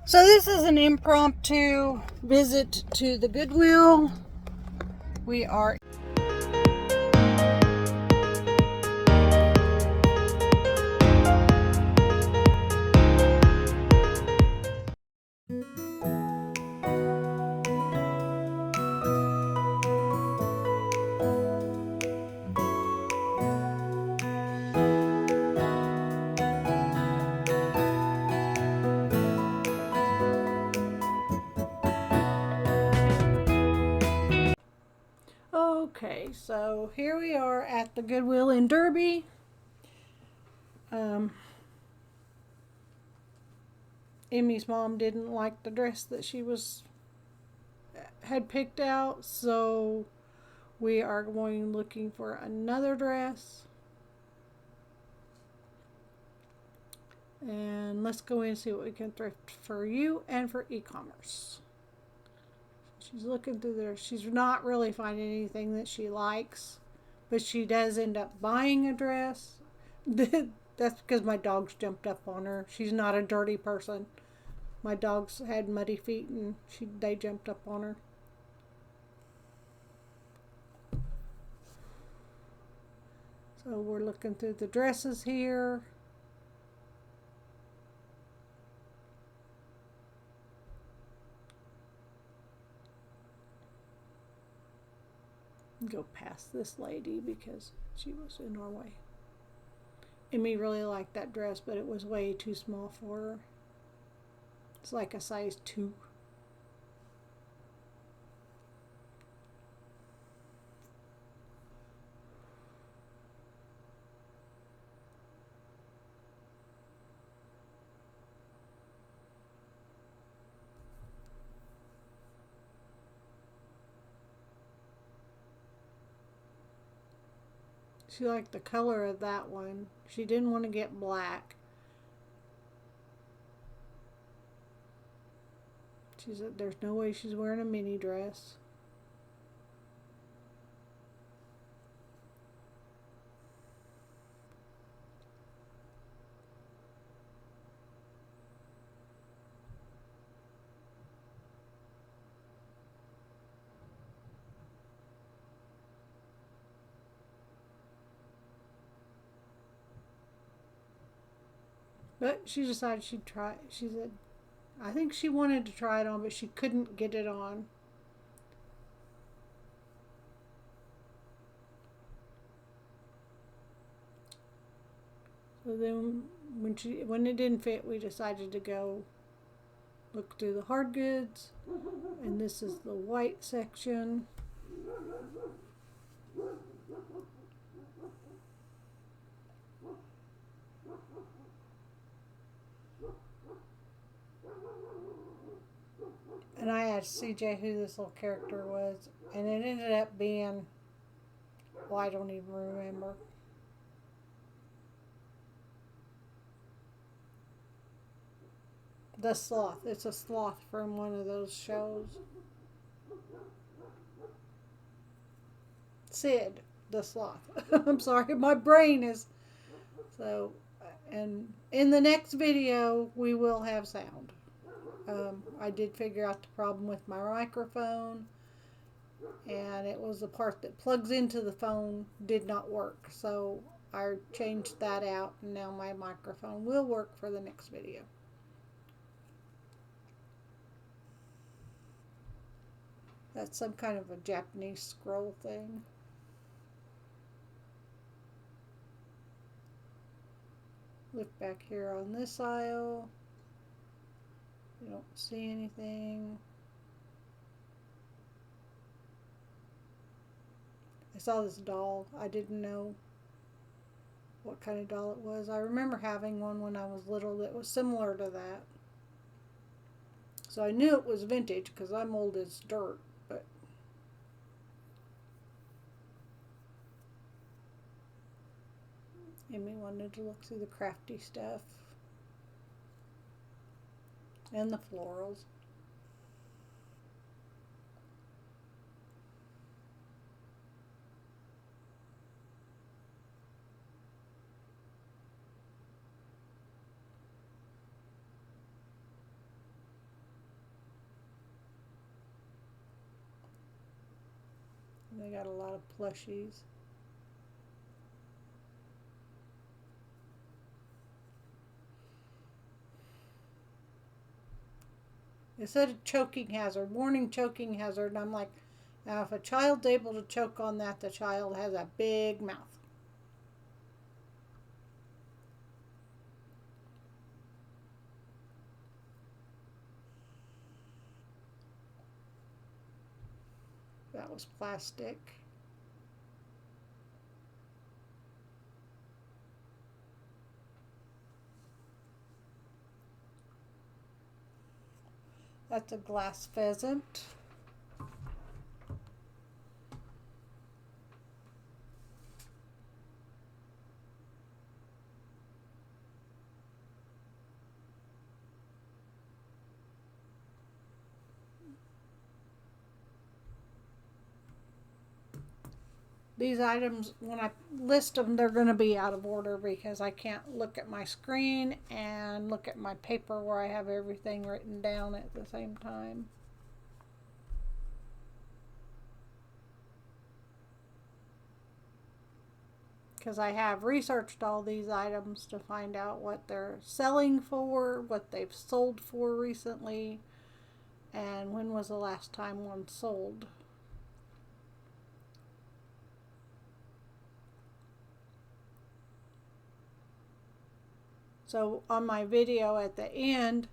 So this is an impromptu visit to the Goodwill. We are okay, so here we are at the Goodwill in Derby. Emmy's mom didn't like the dress that she had picked out, so we are going looking for another dress. And let's go in and see what we can thrift for you and for e-commerce. She's looking through there. She's not really finding anything that she likes, but she does end up buying a dress. That's because my dogs jumped up on her. She's not a dirty person. My dogs had muddy feet and they jumped up on her. So we're looking through the dresses here. Go past this lady because she was in our way. Emmy really liked that dress, but it was way too small for her. It's like a size 2. She liked the color of that one. She didn't want to get black. She said there's no way she's wearing a mini dress. But she decided she'd try it. She said, I think she wanted to try it on, but she couldn't get it on. So then when it didn't fit, we decided to go look through the hard goods. And this is the white section. And I asked CJ who this little character was, and it ended up being, well, I don't even remember. The sloth. It's a sloth from one of those shows. Sid, the sloth. I'm sorry, my brain is. So, and in the next video, we will have sound. I did figure out the problem with my microphone, and it was the part that plugs into the phone did not work. So I changed that out, and now my microphone will work for the next video. That's some kind of a Japanese scroll thing. Look back here on this aisle. You don't see anything. I saw this doll. I didn't know what kind of doll it was. I remember having one when I was little that was similar to that. So I knew it was vintage because I'm old as dirt. But Emmy wanted to look through the crafty stuff and the florals. They got a lot of plushies. It said a choking hazard, warning choking hazard, and I'm like, now if a child's able to choke on that, the child has a big mouth. That was plastic. That's a glass pheasant. These items, when I list them, they're going to be out of order because I can't look at my screen and look at my paper where I have everything written down at the same time. Because I have researched all these items to find out what they're selling for, what they've sold for recently, and when was the last time one sold. So on my video at the end,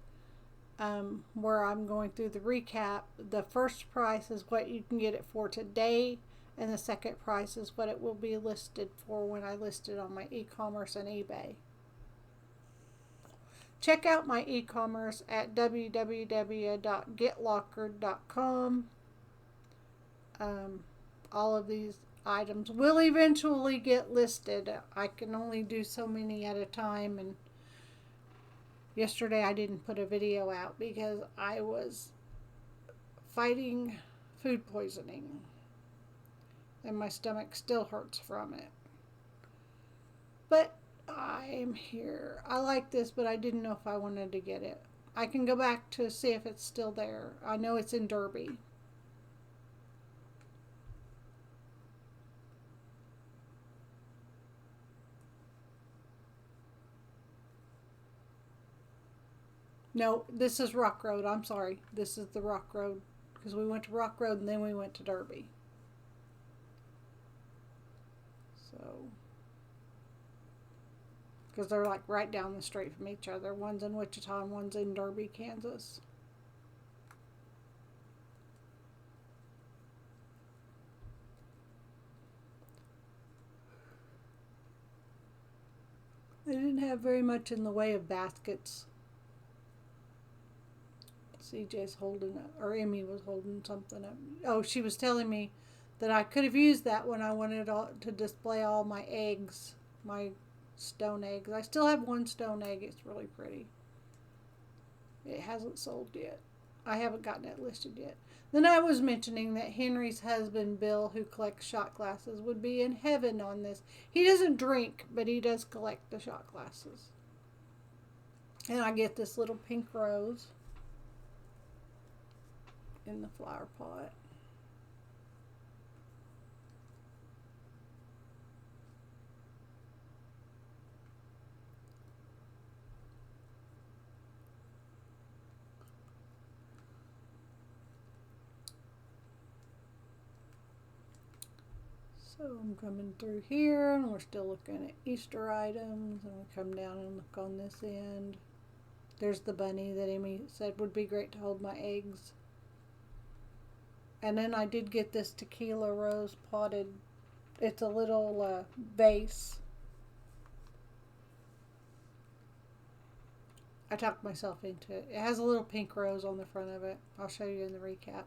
where I'm going through the recap, the first price is what you can get it for today, and the second price is what it will be listed for when I list it on my e-commerce and eBay. Check out my e-commerce at www.getlocker.com. All of these items will eventually get listed. I can only do so many at a time, and yesterday I didn't put a video out because I was fighting food poisoning and my stomach still hurts from it. But I'm here. I like this, but I didn't know if I wanted to get it. I can go back to see if it's still there. I know it's in Derby. No, this is Rock Road. I'm sorry. This is the Rock Road because we went to Rock Road and then we went to Derby. So, because they're like right down the street from each other. One's in Wichita and one's in Derby, Kansas. They didn't have very much in the way of baskets. CJ's holding it, or Emme was holding something up. Oh, she was telling me that I could have used that when I wanted to display all my eggs, my stone eggs. I still have one stone egg. It's really pretty. It hasn't sold yet. I haven't gotten it listed yet. Then I was mentioning that Henry's husband, Bill, who collects shot glasses, would be in heaven on this. He doesn't drink, but he does collect the shot glasses. And I get this little pink rose in the flower pot. So I'm coming through here and we're still looking at Easter items, and we come down and look on this end. There's the bunny that Emme said would be great to hold my eggs. And then I did get this tequila rose potted. It's a little vase. I talked myself into it. It has a little pink rose on the front of it. I'll show you in the recap.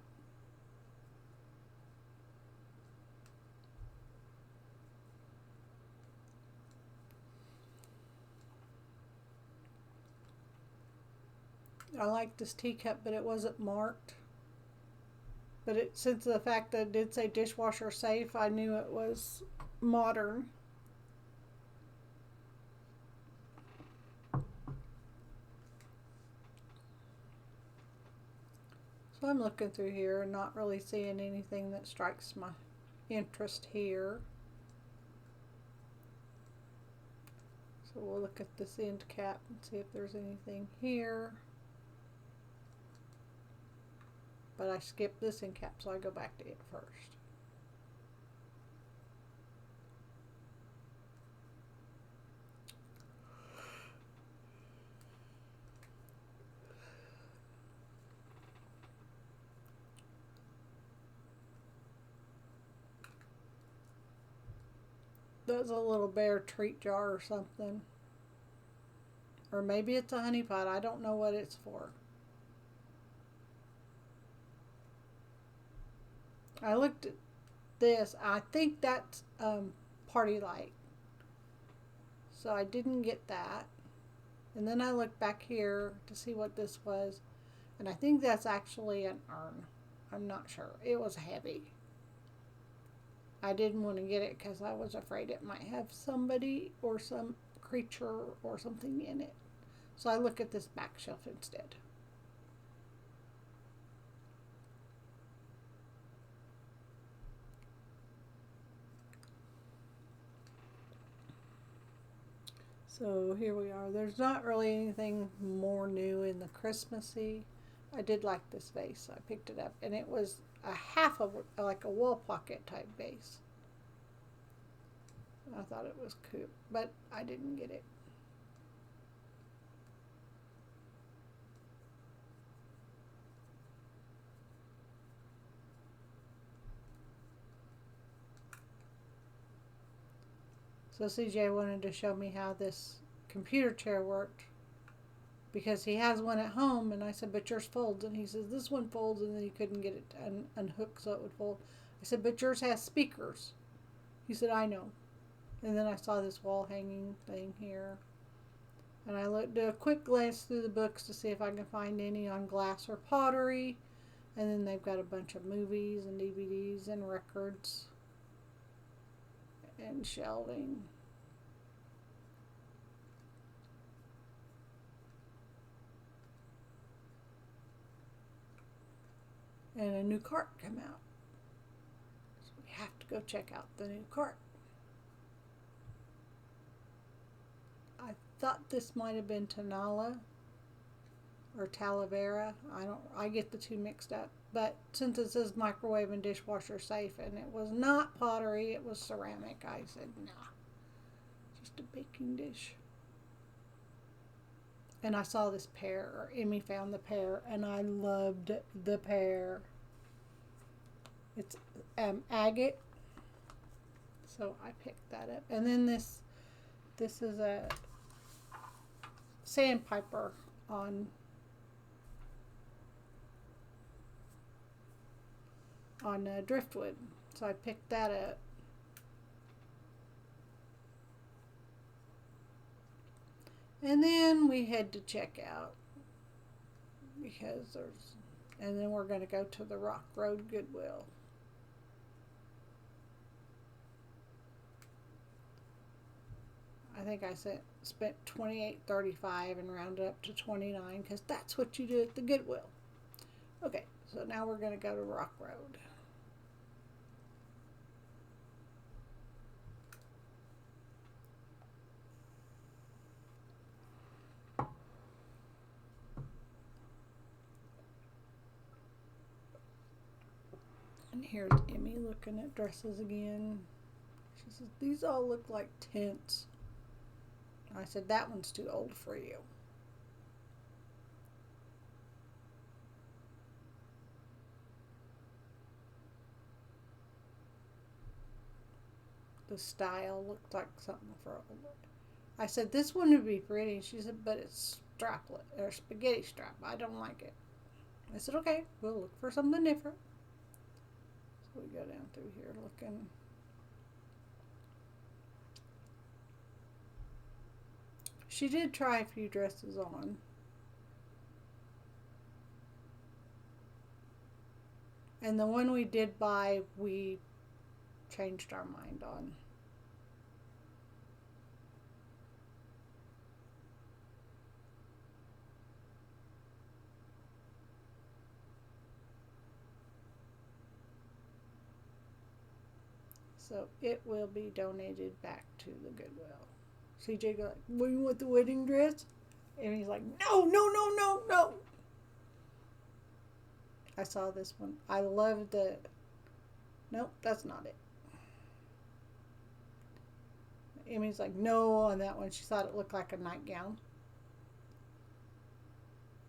I like this teacup, but it wasn't marked. But since the fact that it did say dishwasher safe, I knew it was modern. So I'm looking through here and not really seeing anything that strikes my interest here. So we'll look at this end cap and see if there's anything here. But I skipped this end cap, so I go back to it first. That's a little bear treat jar or something. Or maybe it's a honey pot. I don't know what it's for. I looked at this. I think that's party light. So I didn't get that. And then I looked back here to see what this was. And I think that's actually an urn. I'm not sure. It was heavy. I didn't want to get it because I was afraid it might have somebody or some creature or something in it. So I look at this back shelf instead. So here we are. There's not really anything more new in the Christmassy. I did like this vase, so I picked it up, and it was a half of like a wall pocket type vase. I thought it was cool, but I didn't get it. So CJ wanted to show me how this computer chair worked because he has one at home, and I said, but yours folds, and he says this one folds, and then he couldn't get it unhooked so it would fold. I said, but yours has speakers. He said, I know. And then I saw this wall hanging thing here, and I did a quick glance through the books to see if I can find any on glass or pottery, and then they've got a bunch of movies and DVDs and records and shelving. And a new cart come out. So we have to go check out the new cart. I thought this might have been Tanala or Talavera. I get the two mixed up. But since it says microwave and dishwasher safe, and it was not pottery, it was ceramic, I said, nah, just a baking dish. And I saw this pear, or Emme found the pear, and I loved the pear. It's agate, so I picked that up. And then this is a sandpiper on driftwood, so I picked that up. And then we head to check out because and then we're going to go to the Rock Road Goodwill. I think I spent $28.35 and rounded up to $29 because that's what you do at the Goodwill. Okay, so now we're going to go to Rock Road. And here's Emme looking at dresses again. She says, these all look like tents. I said, that one's too old for you. The style looked like something for old. I said, this one would be pretty. She said, but it's straplet or spaghetti strap. I don't like it. I said, okay, we'll look for something different. So we go down through here looking. She did try a few dresses on. And the one we did buy, we changed our mind on. So it will be donated back to the Goodwill. CJ go like, "What, you want the wedding dress?" And he's like, "No, no, no, no, no." I saw this one. I love the. Nope, that's not it. Emmy's like, "No," on that one. She thought it looked like a nightgown.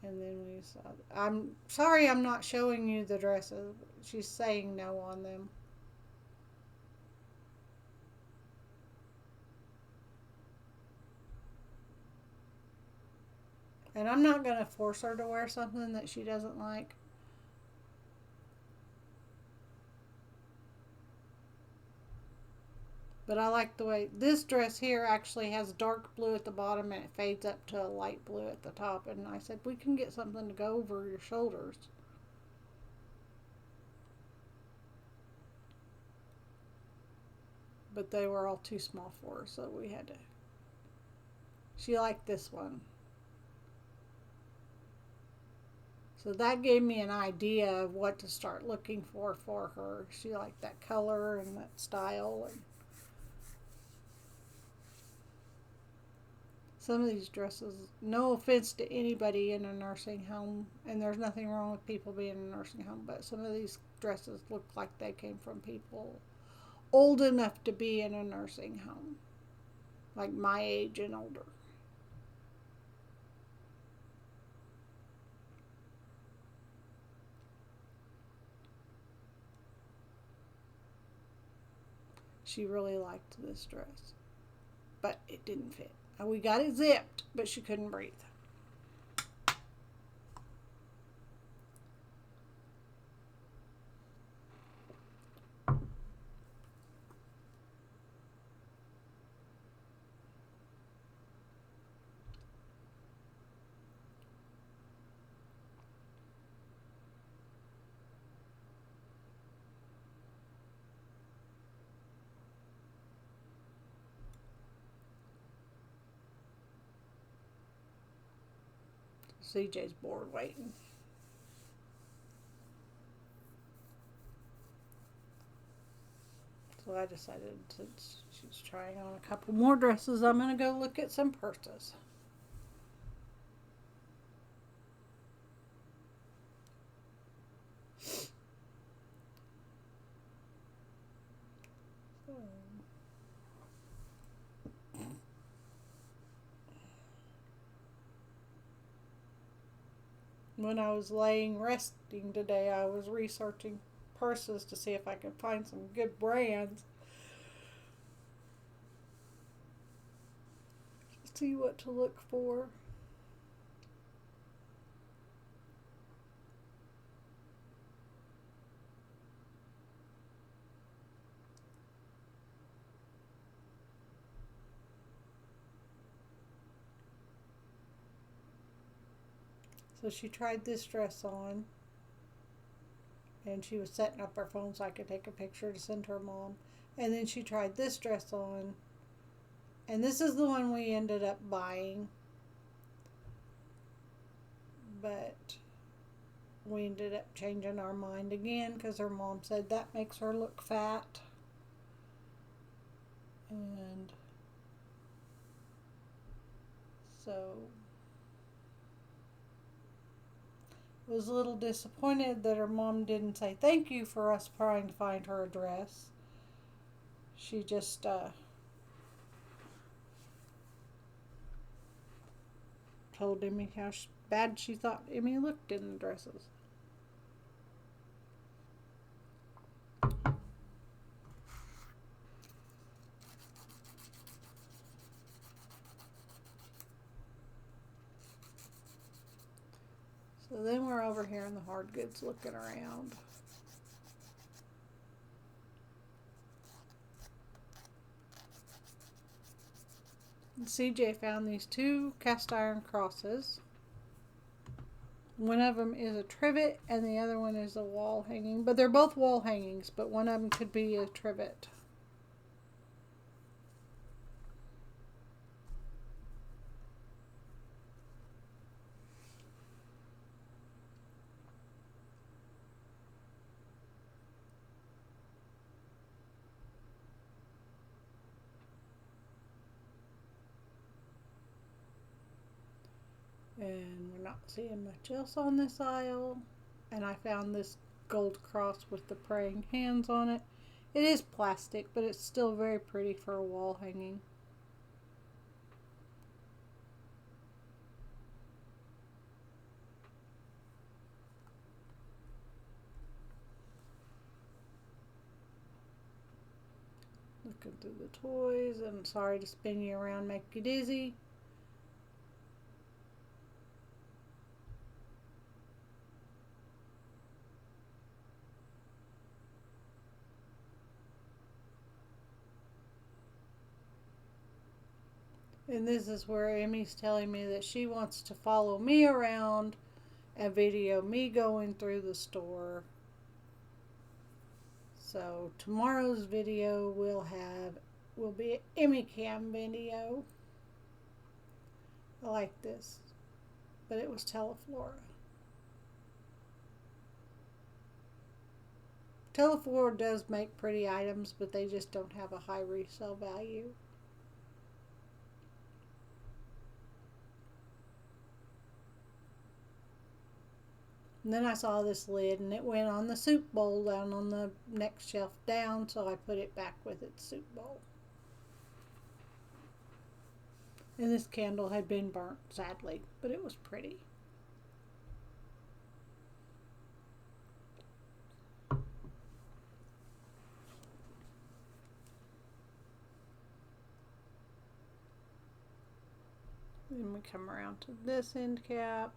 And then we saw. I'm sorry, I'm not showing you the dresses. She's saying no on them. And I'm not going to force her to wear something that she doesn't like. But I like the way this dress here actually has dark blue at the bottom and it fades up to a light blue at the top. And I said, we can get something to go over your shoulders. But they were all too small for her, so we had to. She liked this one. So that gave me an idea of what to start looking for her. She liked that color and that style. And some of these dresses, no offense to anybody in a nursing home, and there's nothing wrong with people being in a nursing home, but some of these dresses look like they came from people old enough to be in a nursing home, like my age and older. She really liked this dress, but it didn't fit. We got it zipped, but she couldn't breathe. CJ's bored waiting. So I decided, since she's trying on a couple more dresses, I'm going to go look at some purses. When I was laying resting today, I was researching purses to see if I could find some good brands. See what to look for. So she tried this dress on, and she was setting up her phone so I could take a picture to send to her mom. And then she tried this dress on, and this is the one we ended up buying. But we ended up changing our mind again because her mom said that makes her look fat. And so I was a little disappointed that her mom didn't say thank you for us trying to find her a dress. She just told Emmy how bad she thought Emmy looked in the dresses. So then we're over here in the hard goods looking around. And CJ found these two cast iron crosses. One of them is a trivet and the other one is a wall hanging. But they're both wall hangings, but one of them could be a trivet. And we're not seeing much else on this aisle. And I found this gold cross with the praying hands on it. It is plastic, but it's still very pretty for a wall hanging. Looking through the toys, and sorry to spin you around, make you dizzy. And this is where Emmy's telling me that she wants to follow me around and video me going through the store. So tomorrow's video will be an Emmy Cam video. I like this, but it was Teleflora. Teleflora does make pretty items, but they just don't have a high resale value. And then I saw this lid, and it went on the soup bowl down on the next shelf down, so I put it back with its soup bowl. And this candle had been burnt, sadly, but it was pretty. Then we come around to this end cap.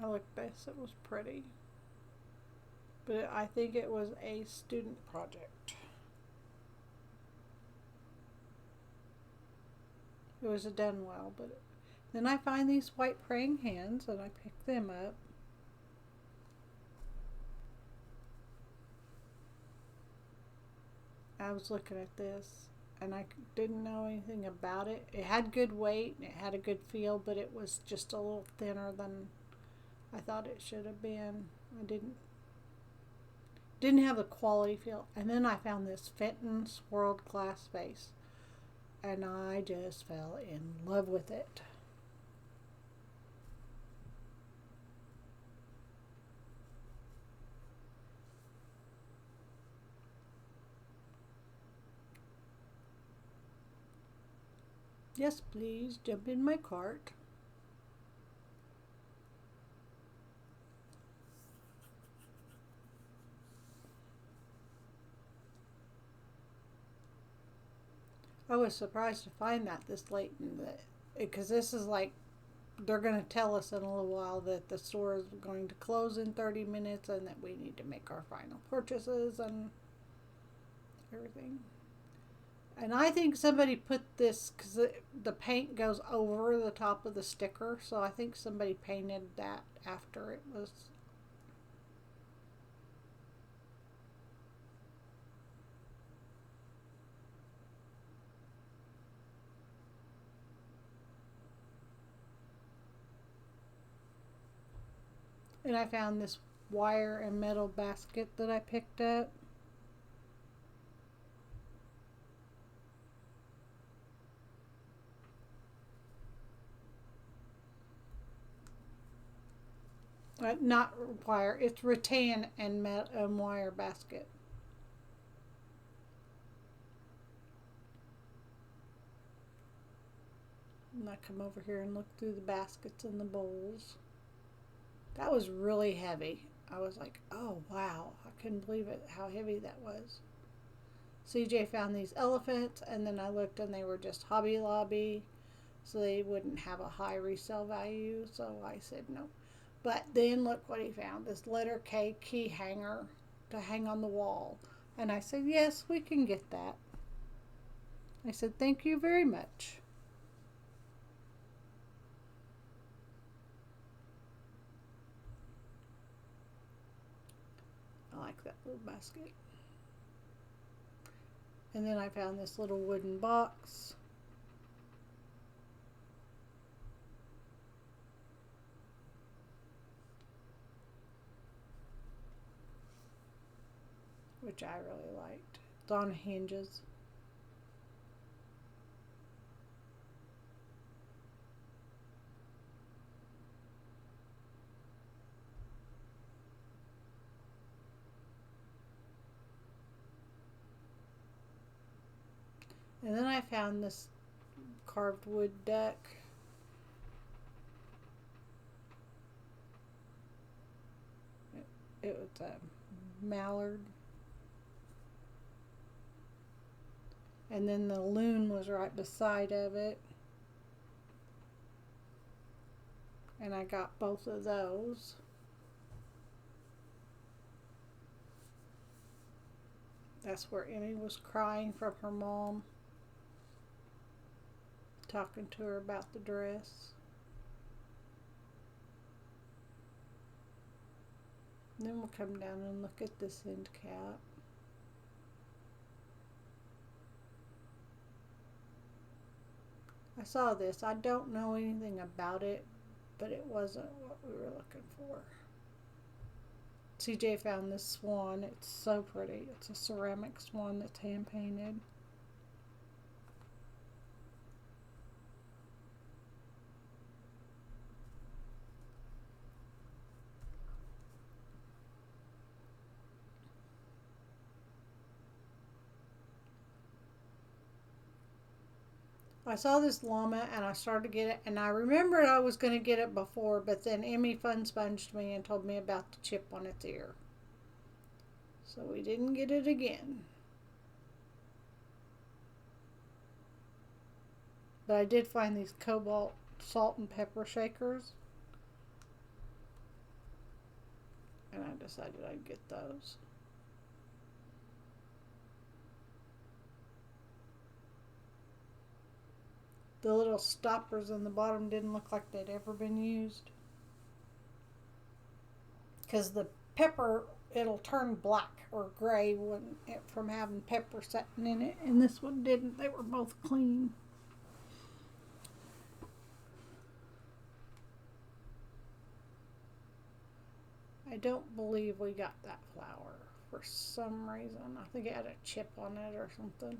I looked this, it was pretty. But I think it was a student project. It was done well, but then I find these white praying hands and I pick them up. I was looking at this and I didn't know anything about it. It had good weight and it had a good feel, but it was just a little thinner than I thought it should have been. I didn't have the quality feel. And then I found this Fenton swirled glass vase, and I just fell in love with it. Yes, please jump in my cart. I was surprised to find that this late in the, because this is like, they're going to tell us in a little while that the store is going to close in 30 minutes and that we need to make our final purchases and everything. And I think somebody put this, because the paint goes over the top of the sticker, so I think somebody painted that after it was. And I found this wire and metal basket that I picked up. Not wire, it's rattan and wire basket. And I come over here and look through the baskets and the bowls. That was really heavy. I was like, oh wow, I couldn't believe it how heavy that was. CJ found these elephants, and then I looked and they were just Hobby Lobby, so they wouldn't have a high resale value, so I said no. But then look what he found, this letter K key hanger to hang on the wall. And I said, yes, we can get that. I said, thank you very much. I like that little basket. And then I found this little wooden box. Which I really liked. It's on hinges. And then I found this carved wood duck. It was a mallard. And then the loon was right beside of it. And I got both of those. That's where Emme was crying from her mom, talking to her about the dress. And then we'll come down and look at this end cap. I saw this. I don't know anything about it, but it wasn't what we were looking for. CJ found this swan. It's so pretty. It's a ceramic swan that's hand painted. I saw this llama and I started to get it, and I remembered I was going to get it before, but then Emme fun sponged me and told me about the chip on its ear. So we didn't get it again. But I did find these cobalt salt and pepper shakers, and I decided I'd get those. The little stoppers on the bottom didn't look like they'd ever been used. Because the pepper, it'll turn black or gray from having pepper sitting in it. And this one didn't. They were both clean. I don't believe we got that flower for some reason. I think it had a chip on it or something.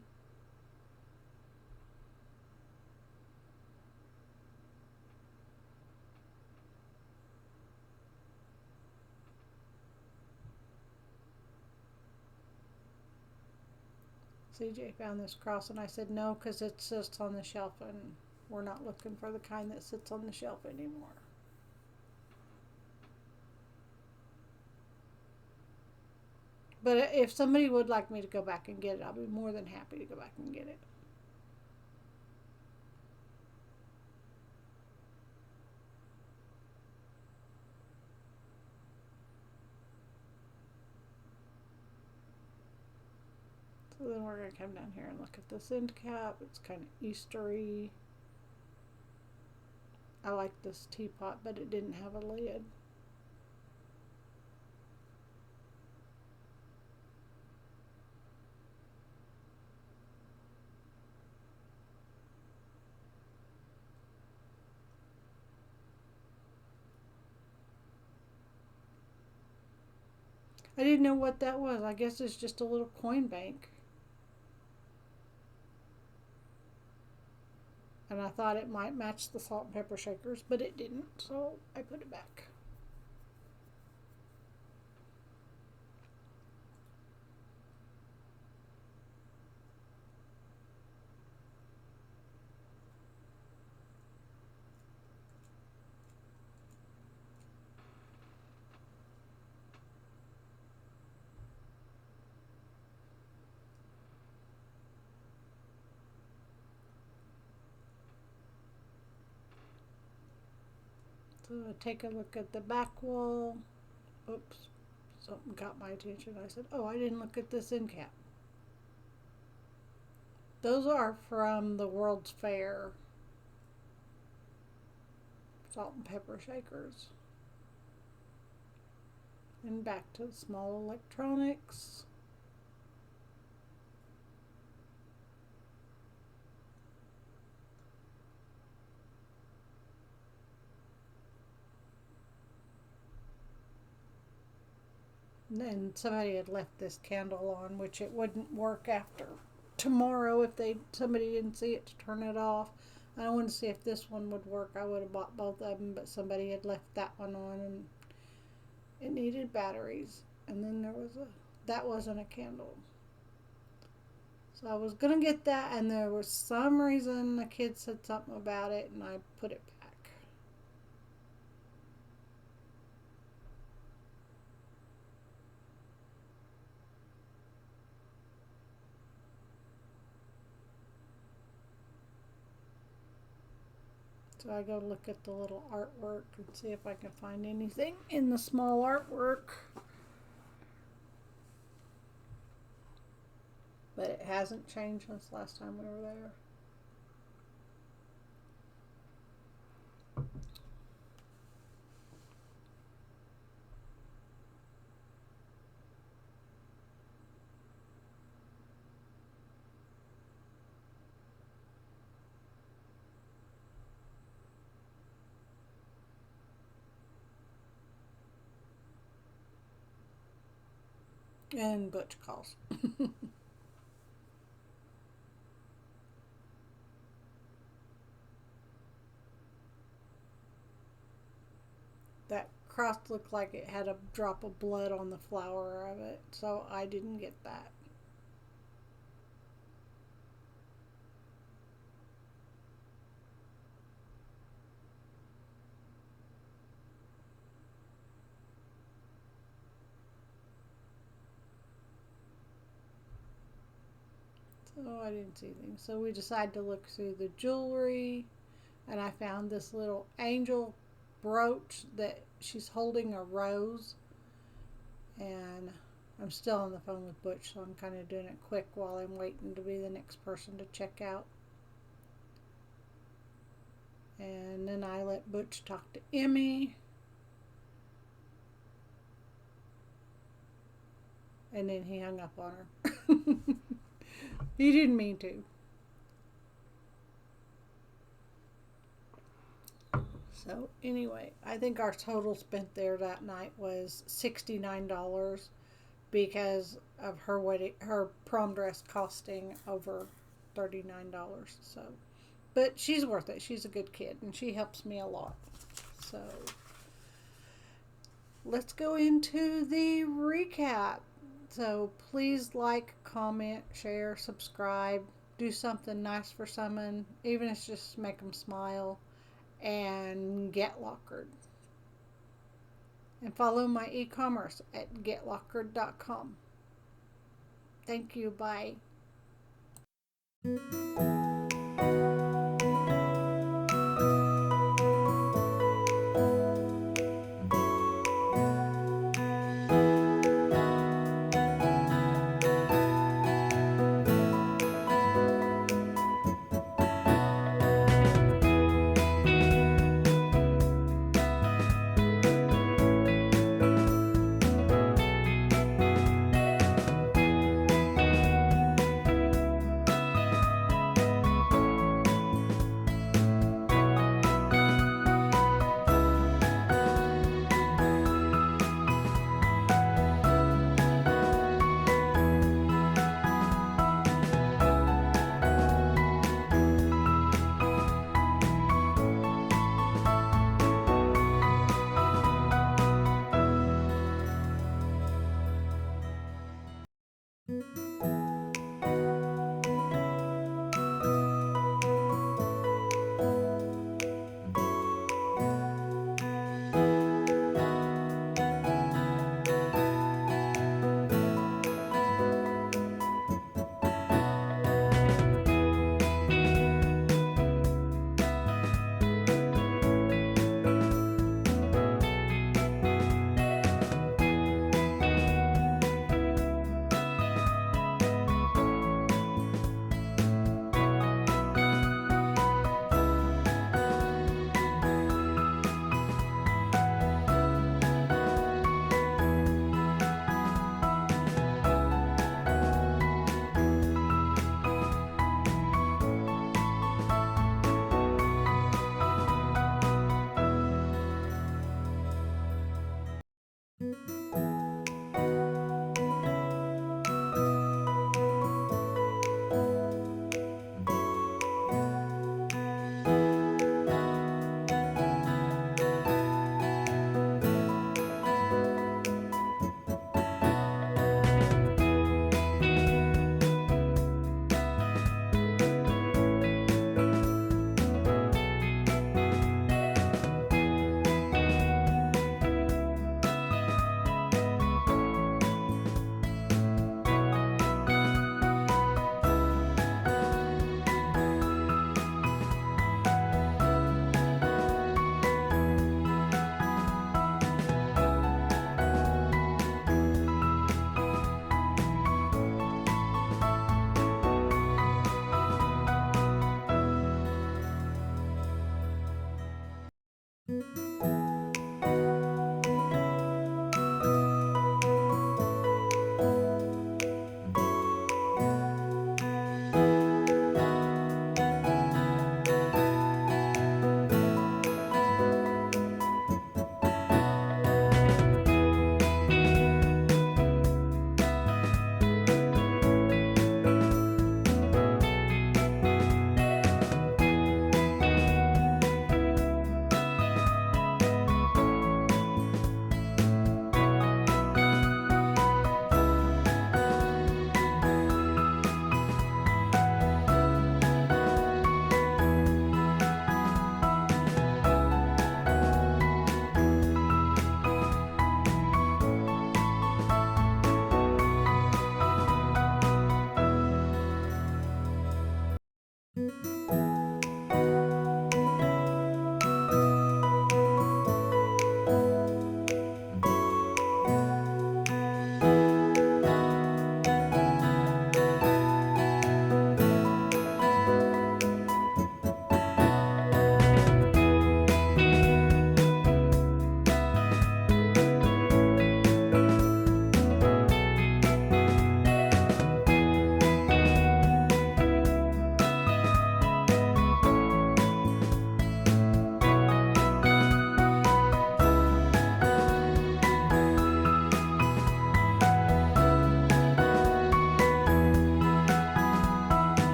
CJ found this cross, and I said no, because it sits on the shelf, and we're not looking for the kind that sits on the shelf anymore. But if somebody would like me to go back and get it, I'll be more than happy to go back and get it. So then we're going to come down here and look at this end cap. It's kind of Eastery. I like this teapot, but it didn't have a lid. I didn't know what that was. I guess it's just a little coin bank. And I thought it might match the salt and pepper shakers, but it didn't, so I put it back. So I take a look at the back wall. Oops, something got my attention. I said, oh, I didn't look at this end cap. Those are from the World's Fair. Salt and pepper shakers. And back to the small electronics. And somebody had left this candle on, which it wouldn't work after tomorrow if somebody didn't see it to turn it off. I wanted to see if this one would work. I would have bought both of them, but somebody had left that one on and it needed batteries. And then there was that wasn't a candle. So I was going to get that, and there was some reason the kid said something about it, and I put it back. So I go look at the little artwork and see if I can find anything in the small artwork. But it hasn't changed since last time we were there. And Butch calls. That cross looked like it had a drop of blood on the flower of it, so I didn't get that. So I didn't see anything. So we decided to look through the jewelry, and I found this little angel brooch that she's holding a rose. And I'm still on the phone with Butch, so I'm kind of doing it quick while I'm waiting to be the next person to check out. And then I let Butch talk to Emme. And then he hung up on her. He didn't mean to. So anyway, I think our total spent there that night was $69 because of her prom dress costing over $39. So, but she's worth it. She's a good kid and she helps me a lot. So let's go into the recap. So please like, comment, share, subscribe, do something nice for someone, even if it's just make them smile, and get lockered. And follow my e-commerce at getlockered.com. Thank you. Bye.